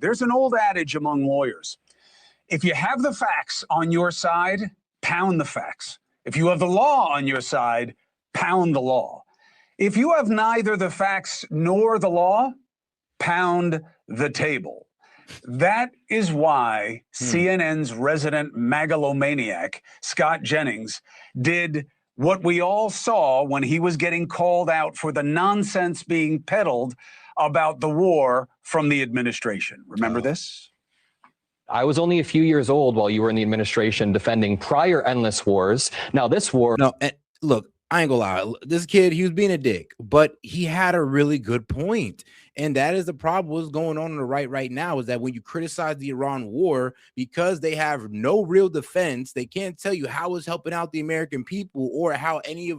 There's an old adage among lawyers. If you have the facts on your side, pound the facts. If you have the law on your side, pound the law. If you have neither the facts nor the law, pound the table. That is why CNN's resident megalomaniac, Scott Jennings, did what we all saw when he was getting called out for the nonsense being peddled about the war from the administration. Remember this? I was only a few years old while you were in the administration defending prior endless wars. Now this war... No, and look, I ain't gonna lie. This kid, he was being a dick, but he had a really good point. And that is the problem what's going on the right now, is that when you criticize the Iran war, because they have no real defense, they can't tell you how it's helping out the American people or how any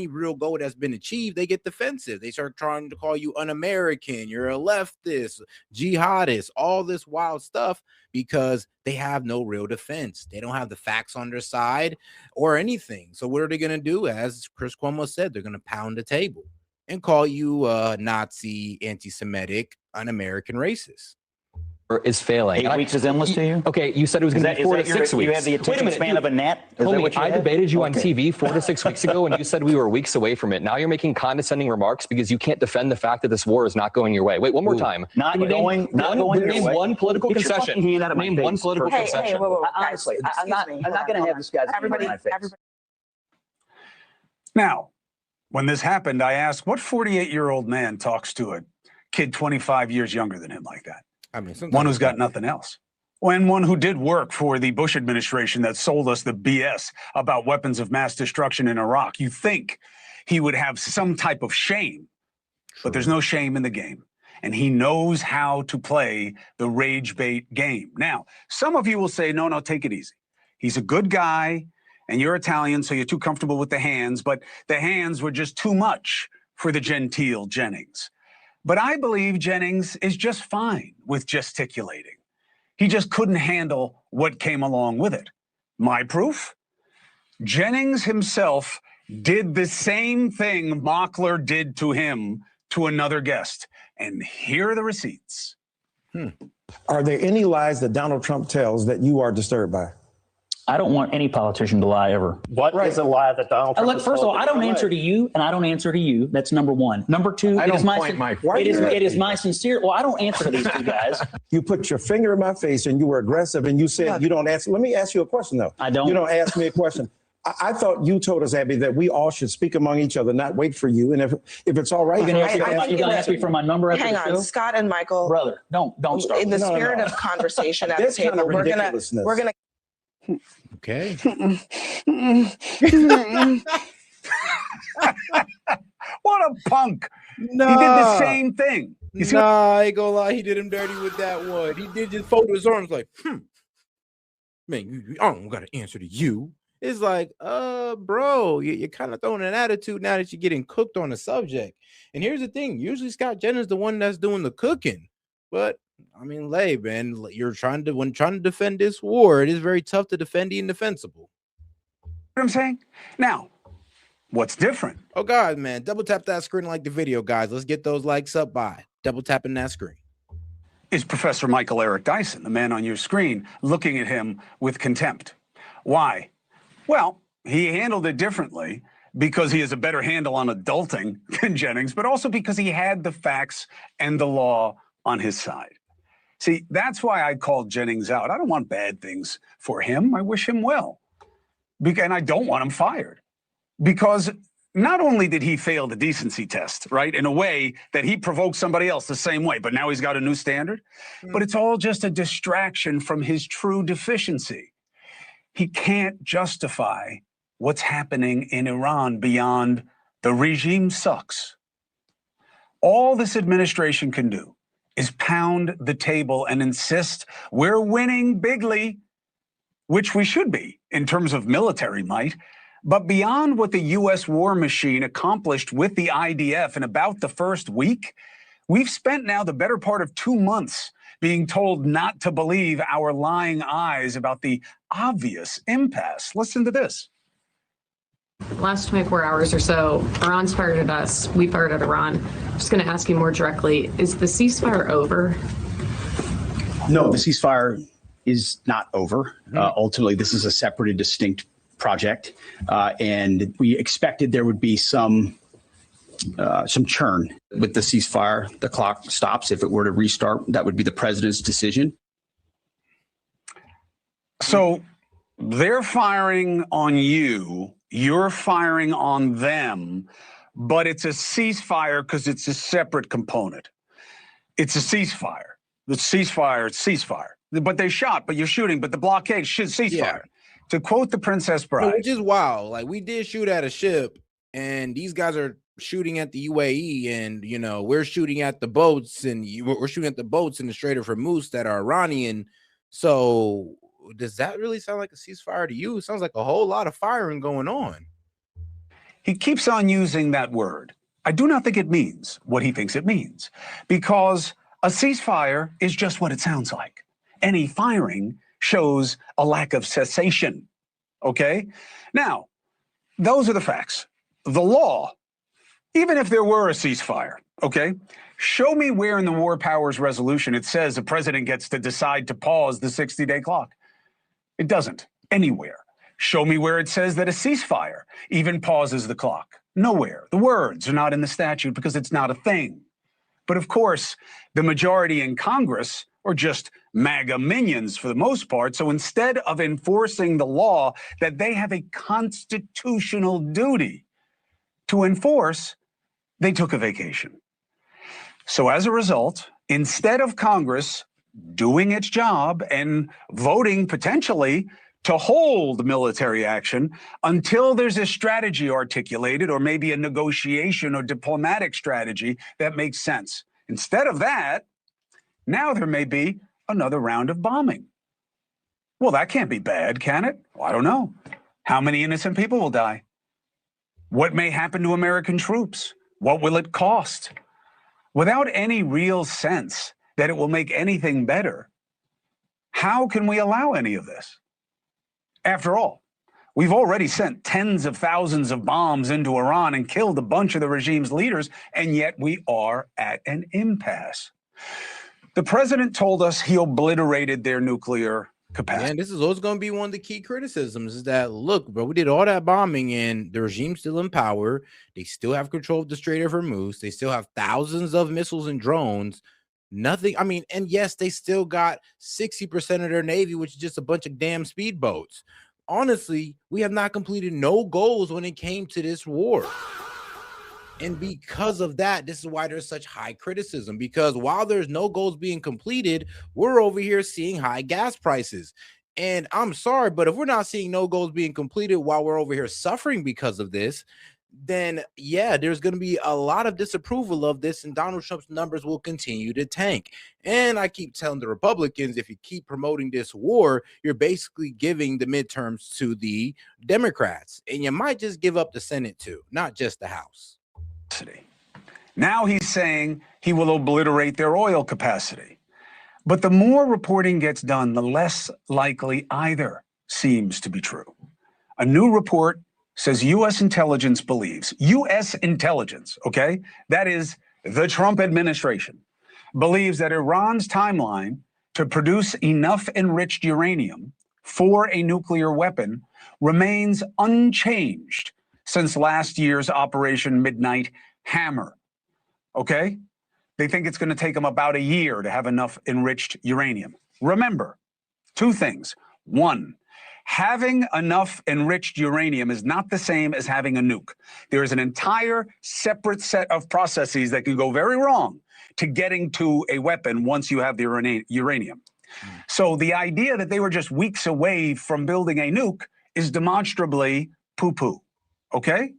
real goal that's been achieved. They get defensive. They start trying to call you un-American, you're a leftist, jihadist, all this wild stuff, because they have no real defense. They don't have the facts on their side or anything. So what are they going to do? As Chris Cuomo said, they're going to pound the table and call you Nazi, anti-Semitic, un-American racist. Is failing. 8 weeks is endless to you? Okay, you said it was going to be 4 to 6 weeks. You have the attention span of a gnat? Homie, I debated you on TV 4 to 6 weeks ago, and you said we were weeks away from it. Now you're making condescending remarks because you can't defend the fact that this war is not going your way. Wait, one more time. Not going your way. One political concession. Name one political concession. Hey, whoa. Honestly, I'm not going to have this guy's everybody, in my face. Now, when this happened, I asked, what 48-year-old man talks to a kid 25 years younger than him like that? I mean, one who's got nothing else. And one who did work for the Bush administration that sold us the BS about weapons of mass destruction in Iraq. You think he would have some type of shame, but there's no shame in the game. And he knows how to play the rage bait game. Now, some of you will say, no, take it easy. He's a good guy, and you're Italian, so you're too comfortable with the hands, but the hands were just too much for the genteel Jennings. But I believe Jennings is just fine with gesticulating. He just couldn't handle what came along with it. My proof? Jennings himself did the same thing Mockler did to him to another guest. And here are the receipts. Are there any lies that Donald Trump tells that you are disturbed by? I don't want any politician to lie ever. What is a lie that Donald Trump Look, first of all, I don't answer to you, and I don't answer to you. That's number one. Number two, it is my sincere. Well, I don't answer to these two guys. You put your finger in my face and you were aggressive and you said you don't answer. Let me ask you a question, though. I don't. You don't ask me a question. I thought you told us, Abby, that we all should speak among each other, not wait for you. And if it's all right, you're going to ask me for my number after hang the on, show? Scott and Michael. Brother, don't start. In the spirit of conversation at the table, we're gonna. Okay. What a punk. No. He did the same thing. I ain't gonna lie, he did him dirty with that one. He did just fold his arms like, man, I don't gotta answer to you. It's like, bro, you're kind of throwing an attitude now that you're getting cooked on the subject. And here's the thing, usually Scott Jennings is the one that's doing the cooking. But I mean, man, when trying to defend this war, it is very tough to defend the indefensible. What I'm saying? Now, what's different? Oh, God, man. Double tap that screen like the video, guys. Let's get those likes up by double tapping that screen. Is Professor Michael Eric Dyson, the man on your screen, looking at him with contempt. Why? Well, he handled it differently because he has a better handle on adulting than Jennings, but also because he had the facts and the law on his side. See, that's why I called Jennings out. I don't want bad things for him. I wish him well. And I don't want him fired. Because not only did he fail the decency test, right, in a way that he provoked somebody else the same way, but now he's got a new standard, but it's all just a distraction from his true deficiency. He can't justify what's happening in Iran beyond the regime sucks. All this administration can do is pound the table and insist we're winning bigly, which we should be in terms of military might. But beyond what the U.S. war machine accomplished with the IDF in about the first week, we've spent now the better part of 2 months being told not to believe our lying eyes about the obvious impasse. Listen to this. Last 24 hours or so, Iran's fired at us. We fired at Iran. I'm just going to ask you more directly. Is the ceasefire over? No, the ceasefire is not over. Ultimately, this is a separate and distinct project, and we expected there would be some churn with the ceasefire. The clock stops. If it were to restart, that would be the president's decision. So they're firing on you, you're firing on them, but it's a ceasefire because it's a separate component. It's a ceasefire. The ceasefire, it's ceasefire. But they shot, but you're shooting, but the blockade, ceasefire. Yeah. To quote the Princess Bride. No, which is wild. Like, we did shoot at a ship, and these guys are shooting at the UAE, and, you know, we're shooting at the boats, and we're shooting at the boats in the Strait of Hormuz that are Iranian. So does that really sound like a ceasefire to you? It sounds like a whole lot of firing going on. He keeps on using that word. I do not think it means what he thinks it means, because a ceasefire is just what it sounds like. Any firing shows a lack of cessation, okay? Now, those are the facts. The law, even if there were a ceasefire, okay? Show me where in the War Powers Resolution it says the president gets to decide to pause the 60-day clock. It doesn't, anywhere. Show me where it says that a ceasefire even pauses the clock. Nowhere. The words are not in the statute because it's not a thing. But of course, the majority in Congress are just MAGA minions for the most part. So instead of enforcing the law that they have a constitutional duty to enforce, they took a vacation. So as a result, instead of Congress doing its job and voting potentially to hold military action until there's a strategy articulated, or maybe a negotiation or diplomatic strategy that makes sense. Instead of that, now there may be another round of bombing. Well, that can't be bad, can it? Well, I don't know. How many innocent people will die? What may happen to American troops? What will it cost? Without any real sense that it will make anything better, how can we allow any of this? After all, we've already sent tens of thousands of bombs into Iran and killed a bunch of the regime's leaders, and yet we are at an impasse. The president told us he obliterated their nuclear capacity. Yeah, and this is always going to be one of the key criticisms, is that, look, bro, we did all that bombing and the regime's still in power. They still have control of the Strait of Hormuz. They still have thousands of missiles and drones. Nothing. I mean, and yes, they still got 60% of their Navy, which is just a bunch of damn speedboats. Honestly, we have not completed no goals when it came to this war. And because of that, this is why there's such high criticism, because while there's no goals being completed, we're over here seeing high gas prices. And I'm sorry, but if we're not seeing no goals being completed while we're over here suffering because of this, then yeah, there's going to be a lot of disapproval of this, and Donald Trump's numbers will continue to tank. And I keep telling the Republicans, if you keep promoting this war, you're basically giving the midterms to the Democrats, and you might just give up the Senate too, not just the House. Now he's saying he will obliterate their oil capacity. But the more reporting gets done, the less likely either seems to be true. A new report says U.S. intelligence believes, U.S. intelligence, okay, that is the Trump administration, believes that Iran's timeline to produce enough enriched uranium for a nuclear weapon remains unchanged since last year's Operation Midnight Hammer, okay? They think it's going to take them about a year to have enough enriched uranium. Remember, two things. One, having enough enriched uranium is not the same as having a nuke. There is an entire separate set of processes that can go very wrong to getting to a weapon once you have the uranium. So the idea that they were just weeks away from building a nuke is demonstrably poo-poo, okay?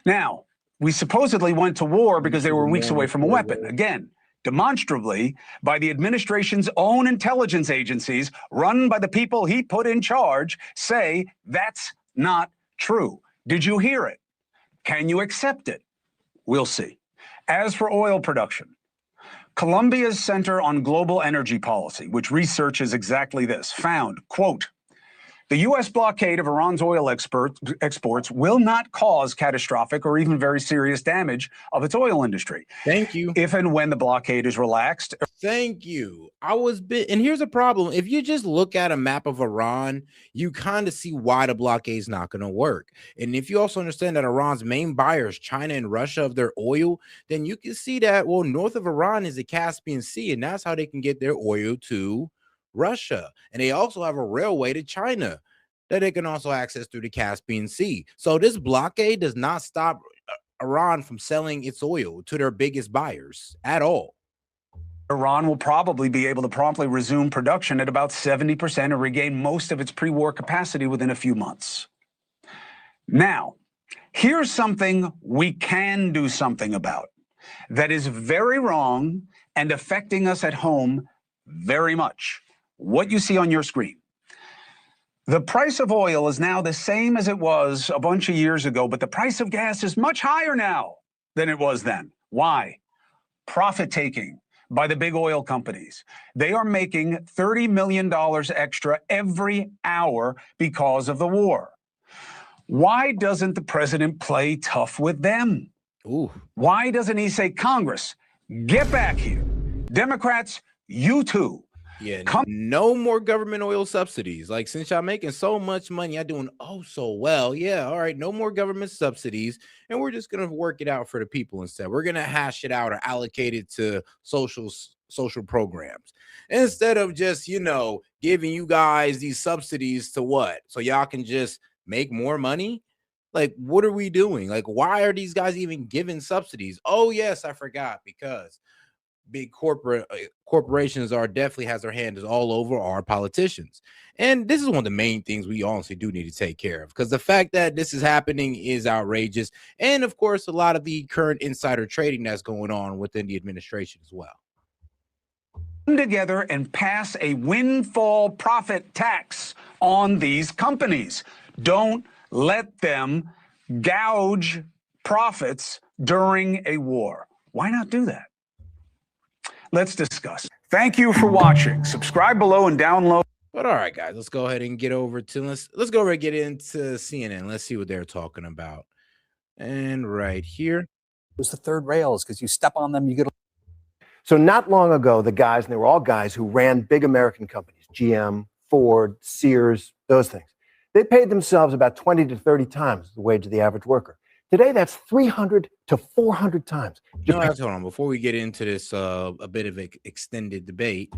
Now, we supposedly went to war because they were weeks away from a weapon. Again, demonstrably by the administration's own intelligence agencies, run by the people he put in charge, say that's not true. Did you hear it? Can you accept it? We'll see. As for oil production, Columbia's Center on Global Energy Policy, which researches exactly this, found, quote, The U.S. blockade of Iran's oil exports will not cause catastrophic or even very serious damage of its oil industry. Thank you. If and when the blockade is relaxed. Thank you. And here's a problem. If you just look at a map of Iran, you kind of see why the blockade is not going to work. And if you also understand that Iran's main buyers, China and Russia, of their oil, then you can see that, well, north of Iran is the Caspian Sea, and that's how they can get their oil to Russia. And they also have a railway to China that they can also access through the Caspian Sea. So this blockade does not stop Iran from selling its oil to their biggest buyers at all. Iran will probably be able to promptly resume production at about 70% and regain most of its pre-war capacity within a few months. Now, here's something we can do something about that is very wrong and affecting us at home very much. What you see on your screen. The price of oil is now the same as it was a bunch of years ago, but the price of gas is much higher now than it was then. Why? Profit taking by the big oil companies. They are making $30 million extra every hour because of the war. Why doesn't the president play tough with them? Ooh. Why doesn't he say, Congress, get back here? Democrats, you too. Yeah, no more government oil subsidies. Like, since y'all making so much money, y'all doing oh so well. Yeah, all right, no more government subsidies, and we're just gonna work it out for the people instead. We're gonna hash it out or allocate it to social programs instead of just, you know, giving you guys these subsidies to what? So y'all can just make more money. Like, what are we doing? Like, why are these guys even giving subsidies? Oh yes, I forgot, because big corporations definitely has their hands all over our politicians. And this is one of the main things we honestly do need to take care of, because the fact that this is happening is outrageous. And of course, a lot of the current insider trading that's going on within the administration as well. Come together and pass a windfall profit tax on these companies. Don't let them gouge profits during a war. Why not do that? Let's discuss. Thank you for watching. Subscribe below and download. But all right, guys, let's go ahead and get over to let's go over and get into CNN. Let's see what they're talking about. And right here, it was the third rails, because you step on them, you get. So not long ago, the guys, and they were all guys who ran big American companies, GM, Ford, Sears, those things. They paid themselves about 20 to 30 times the wage of the average worker. Today, that's 300 to 400 times. No, hold on. Before we get into this, a bit of an extended debate,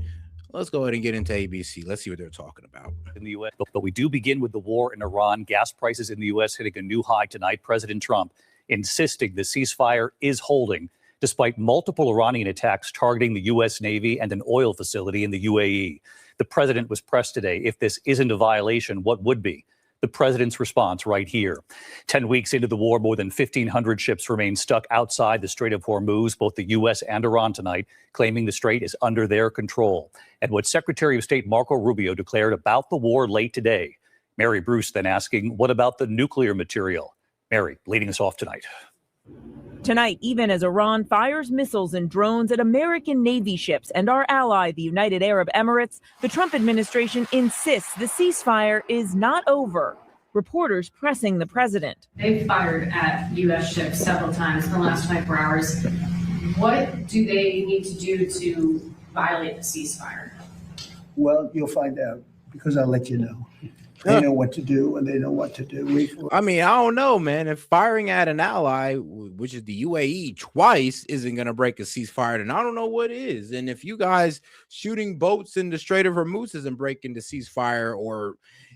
let's go ahead and get into ABC. Let's see what they're talking about. In the U.S., but we do begin with the war in Iran. Gas prices in the U.S. hitting a new high tonight. President Trump insisting the ceasefire is holding, despite multiple Iranian attacks targeting the U.S. Navy and an oil facility in the UAE. The president was pressed today. If this isn't a violation, what would be? The president's response right here. 10 weeks into the war, more than 1,500 ships remain stuck outside the Strait of Hormuz, both the U.S. and Iran tonight, claiming the strait is under their control. And what Secretary of State Marco Rubio declared about the war late today. Mary Bruce then asking, what about the nuclear material? Mary, leading us off tonight. Tonight, even as Iran fires missiles and drones at American Navy ships and our ally, the United Arab Emirates, the Trump administration insists the ceasefire is not over. Reporters pressing the president. They've fired at U.S. ships several times in the last 24 hours. What do they need to do to violate the ceasefire? Well, you'll find out, because I'll let you know. They know what to do, and they know what to do. I mean, I don't know, man. If firing at an ally, which is the UAE, twice isn't going to break a ceasefire, then I don't know what is. And if you guys shooting boats in the Strait of Hormuz isn't breaking the ceasefire, or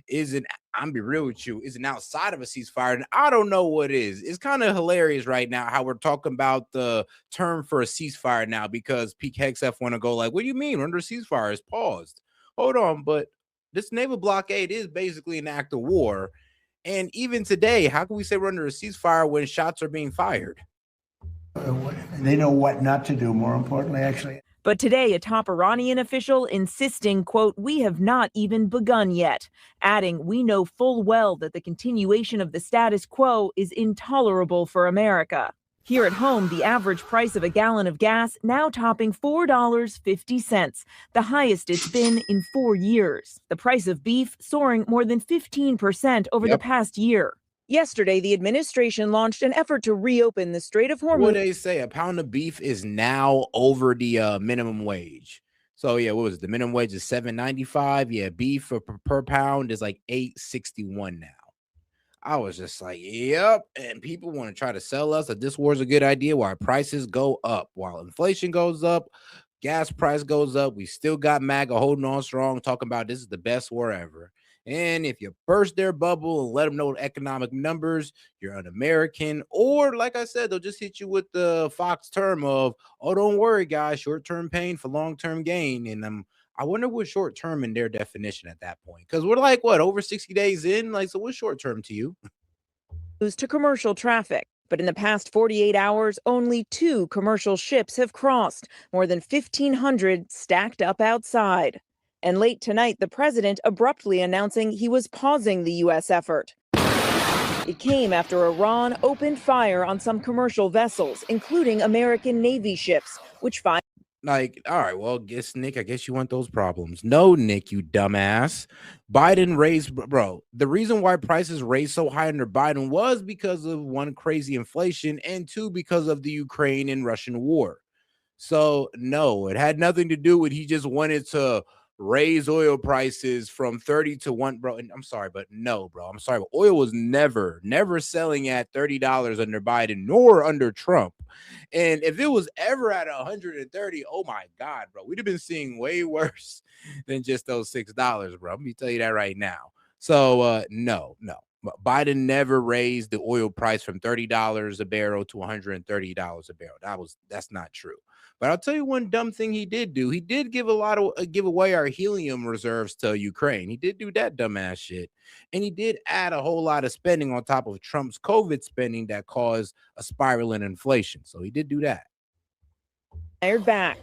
isn't, I'm be real with you, isn't outside of a ceasefire, then I don't know what is. It's kind of hilarious right now how we're talking about the term for a ceasefire now, because Peak Hexf want to go like, what do you mean? We're under ceasefire, it's paused. Hold on, but this naval blockade is basically an act of war. And even today, how can we say we're under a ceasefire when shots are being fired? They know what not to do, more importantly, actually. But today, a top Iranian official insisting, quote, we have not even begun yet, adding, we know full well that the continuation of the status quo is intolerable for America. Here at home, the average price of a gallon of gas now topping $4.50, the highest it's been in 4 years. The price of beef soaring more than 15% over the past year. Yesterday, the administration launched an effort to reopen the Strait of Hormuz. What they say, a pound of beef is now over the minimum wage. So yeah, what was it? The minimum wage is $7.95. Yeah, beef per pound is like $8.61 now. I was just like, yep. And people want to try to sell us that this war is a good idea while prices go up, while inflation goes up, gas price goes up. We still got MAGA holding on strong, talking about this is the best war ever. And if you burst their bubble and let them know the economic numbers, you're un-American. Or like I said, they'll just hit you with the Fox term of, oh, don't worry, guys, short-term pain for long-term gain. And I wonder what short term in their definition at that point, because we're like, what, over 60 days in? Like, so what's short term to you? To commercial traffic. But in the past 48 hours, only 2 commercial ships have crossed, more than 1,500 stacked up outside. And late tonight, the president abruptly announcing he was pausing the U.S. effort. It came after Iran opened fire on some commercial vessels, including American Navy ships, which fired. Like, all right, well, Nick, I guess you want those problems. No, Nick, you dumbass. Biden raised, bro, the reason why prices raised so high under Biden was because of, 1, crazy inflation, and 2, because of the Ukraine and Russian war. So, no, it had nothing to do with he just wanted to raise oil prices from 30 to 1, bro. And I'm sorry, but no, bro. I'm sorry, but oil was never selling at $30 under Biden nor under Trump. And if it was ever at 130, oh my God, bro, we'd have been seeing way worse than just those $6, bro. Let me tell you that right now. So no. Biden never raised the oil price from $30 a barrel to $130 a barrel. That's not true. But I'll tell you one dumb thing he did do. He did give away our helium reserves to Ukraine. He did do that dumbass shit. And he did add a whole lot of spending on top of Trump's COVID spending that caused a spiral in inflation. So he did do that. Fired back.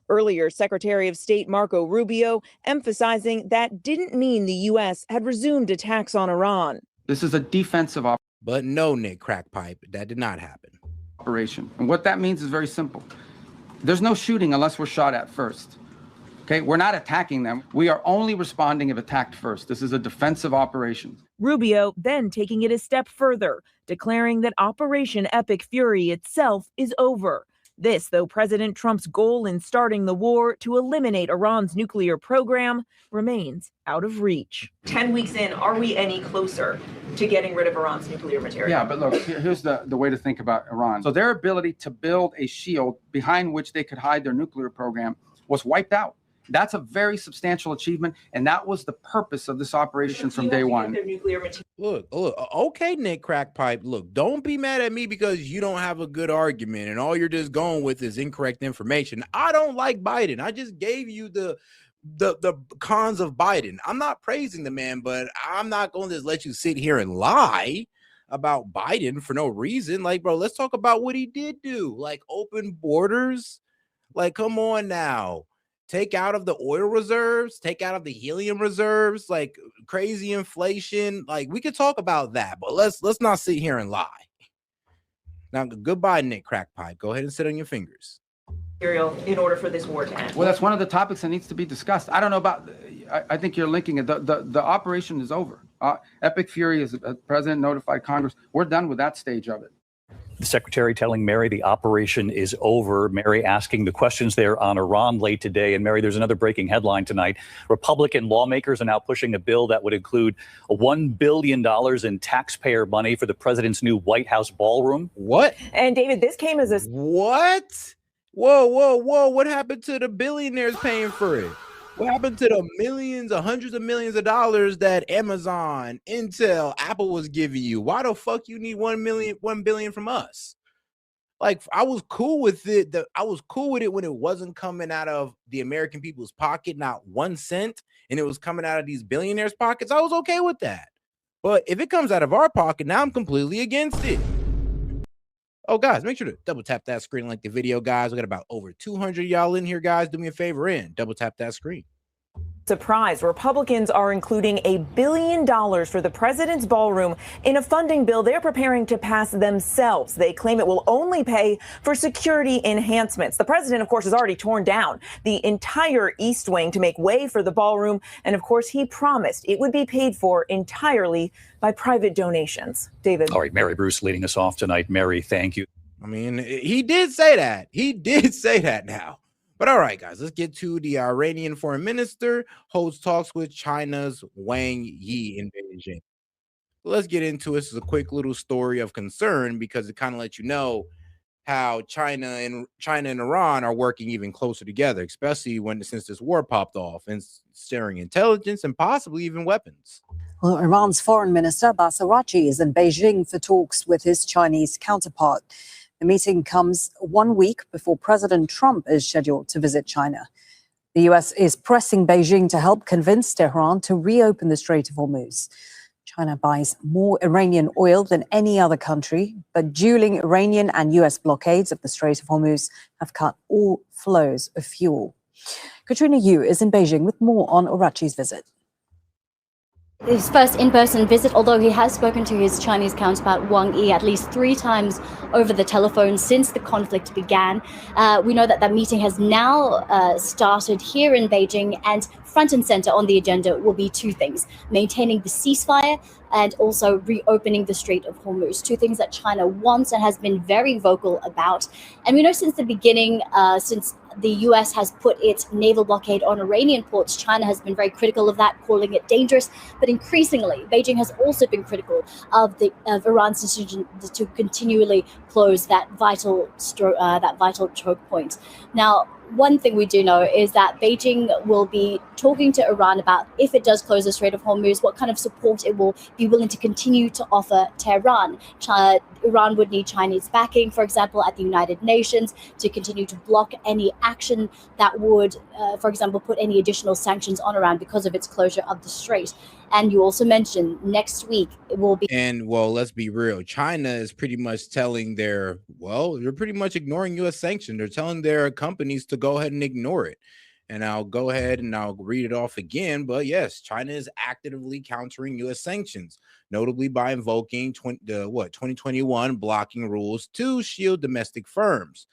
Earlier, Secretary of State Marco Rubio emphasizing that didn't mean the U.S. had resumed attacks on Iran. This is a defensive operation. But no, Nick Crackpipe, that did not happen. And what that means is very simple. There's no shooting unless we're shot at first. Okay, we're not attacking them. We are only responding if attacked first. This is a defensive operation. Rubio then taking it a step further, declaring that Operation Epic Fury itself is over. This, though President Trump's goal in starting the war to eliminate Iran's nuclear program remains out of reach. 10 weeks in, are we any closer to getting rid of Iran's nuclear material? Yeah, but look, here's the way to think about Iran. So their ability to build a shield behind which they could hide their nuclear program was wiped out. That's a very substantial achievement, and that was the purpose of this operation from day one. Look, okay, Nick Crackpipe, look, don't be mad at me because you don't have a good argument and all you're just going with is incorrect information. I don't like Biden. I just gave you the cons of Biden. I'm not praising the man, but I'm not going to just let you sit here and lie about Biden for no reason. Like, bro, let's talk about what he did do. Like, open borders. Like, come on now. Take out of the oil reserves, take out of the helium reserves, like crazy inflation. Like, we could talk about that, but let's not sit here and lie. Now, goodbye, Nick Crackpipe. Go ahead and sit on your fingers. In order for this war to end. Well, that's one of the topics that needs to be discussed. I don't know about. I think you're linking it. The operation is over. Epic Fury, as the president notified Congress, we're done with that stage of it. The secretary telling Mary the operation is over. Mary asking the questions there on Iran late today. And Mary, there's another breaking headline tonight. Republican lawmakers are now pushing a bill that would include $1 billion in taxpayer money for the president's new White House ballroom. What? And David, this came as a... What? Whoa. What happened to the billionaires paying for it? What happened to the millions or hundreds of millions of dollars that Amazon, Intel, Apple was giving you? Why the fuck you need $1 billion from us? Like, I was cool with it. I was cool with it when it wasn't coming out of the American people's pocket, not 1 cent, and it was coming out of these billionaires' pockets. I was okay with that. But if it comes out of our pocket, now I'm completely against it. Oh, guys, make sure to double tap that screen, like the video, guys. We got about over 200 y'all in here, guys. Do me a favor and double tap that screen. Surprise, Republicans are including $1 billion for the president's ballroom in a funding bill they're preparing to pass themselves. They claim it will only pay for security enhancements. The president, of course, has already torn down the entire East Wing to make way for the ballroom. And of course, he promised it would be paid for entirely by private donations. David. All right, Mary Bruce leading us off tonight. Mary, thank you. I mean, he did say that. He did say that now. But all right, guys, let's get to the Iranian foreign minister holds talks with China's Wang Yi in Beijing. Let's get into it. This is a quick little story of concern because it kind of lets you know how China and Iran are working even closer together, especially since this war popped off and sharing intelligence and possibly even weapons. Well, Iran's foreign minister Abbas Araghchi is in Beijing for talks with his Chinese counterpart. The meeting comes 1 week before President Trump is scheduled to visit China. The U.S. is pressing Beijing to help convince Tehran to reopen the Strait of Hormuz. China buys more Iranian oil than any other country, but dueling Iranian and U.S. blockades of the Strait of Hormuz have cut all flows of fuel. Katrina Yu is in Beijing with more on Araghchi's visit. His first in-person visit, although he has spoken to his Chinese counterpart Wang Yi at least 3 times over the telephone since the conflict began. We know that meeting has now started here in Beijing, and front and center on the agenda will be 2 things: maintaining the ceasefire and also reopening the Strait of Hormuz. 2 things that China wants and has been very vocal about. And we know since the beginning, since the U.S. has put its naval blockade on Iranian ports, China has been very critical of that, calling it dangerous. But increasingly, Beijing has also been critical of Iran's decision to continually close that vital choke point. Now, one thing we do know is that Beijing will be talking to Iran about, if it does close the Strait of Hormuz, what kind of support it will be willing to continue to offer Tehran. Iran would need Chinese backing, for example, at the United Nations to continue to block any action that would, for example, put any additional sanctions on Iran because of its closure of the strait. And you also mentioned next week it will be. And well, let's be real. China is pretty much telling they're pretty much ignoring U.S. sanctions. They're telling their companies to go ahead and ignore it. And I'll go ahead and I'll read it off again. But yes, China is actively countering U.S. sanctions, notably by invoking 2021 blocking rules to shield domestic firms.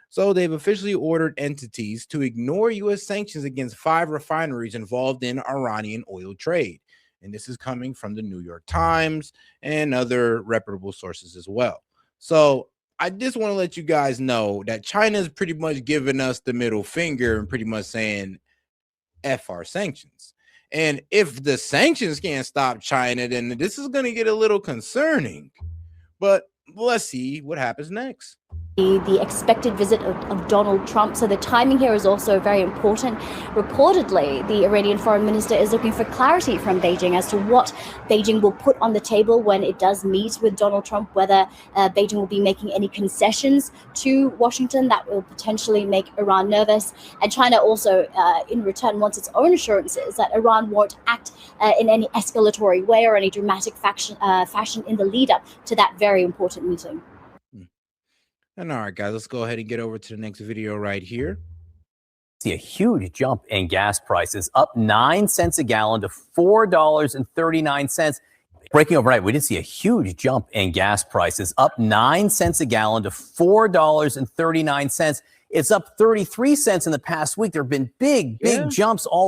So they've officially ordered entities to ignore U.S. sanctions against 5 refineries involved in Iranian oil trade. And this is coming from the New York Times and other reputable sources as well. So I just want to let you guys know that China is pretty much giving us the middle finger and pretty much saying F our sanctions. And if the sanctions can't stop China, then this is going to get a little concerning. But let's see what happens next. The expected visit of Donald Trump. So the timing here is also very important. Reportedly, the Iranian foreign minister is looking for clarity from Beijing as to what Beijing will put on the table when it does meet with Donald Trump, whether Beijing will be making any concessions to Washington that will potentially make Iran nervous. And China also, in return, wants its own assurances that Iran won't act in any escalatory way or any dramatic fashion in the lead up to that very important meeting. And all right, guys, let's go ahead and get over to the next video right here. See a huge jump in gas prices, up 9 cents a gallon to $4.39. Breaking overnight, we did see a huge jump in gas prices, up 9 cents a gallon to $4.39. It's up 33 cents in the past week. There have been big jumps all